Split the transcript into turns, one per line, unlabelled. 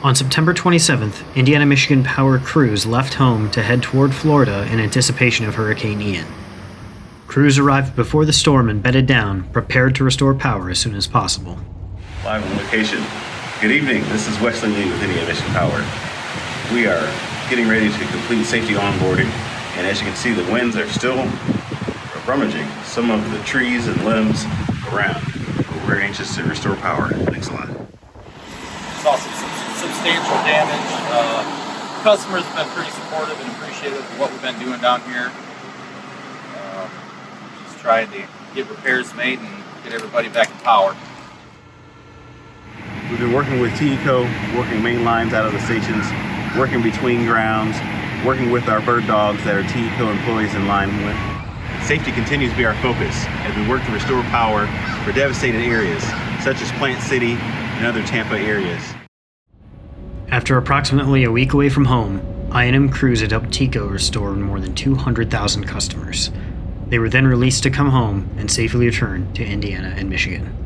On September 27th, Indiana-Michigan Power crews left home to head toward Florida in anticipation of Hurricane Ian. Crews arrived before the storm and bedded down, prepared to restore power as soon as possible.
Live on location. Good evening, this is Wesley Lee with Indiana-Michigan Power. We are getting ready to complete safety onboarding, and as you can see, the winds are still rummaging some of the trees and limbs around. But we're anxious to restore power. Thanks a lot.
Saw some substantial damage. Customers have been pretty supportive and appreciative of what we've been doing down here. Just trying to get repairs made and get everybody back in power.
We've been working with TECO, working main lines out of the stations, working between grounds, working with our bird dogs that are TECO employees in line with. Safety continues to be our focus as we work to restore power for devastated areas, such as Plant City and other Tampa areas.
After approximately a week away from home, I&M crews had helped TECO restore more than 200,000 customers. They were then released to come home and safely return to Indiana and Michigan.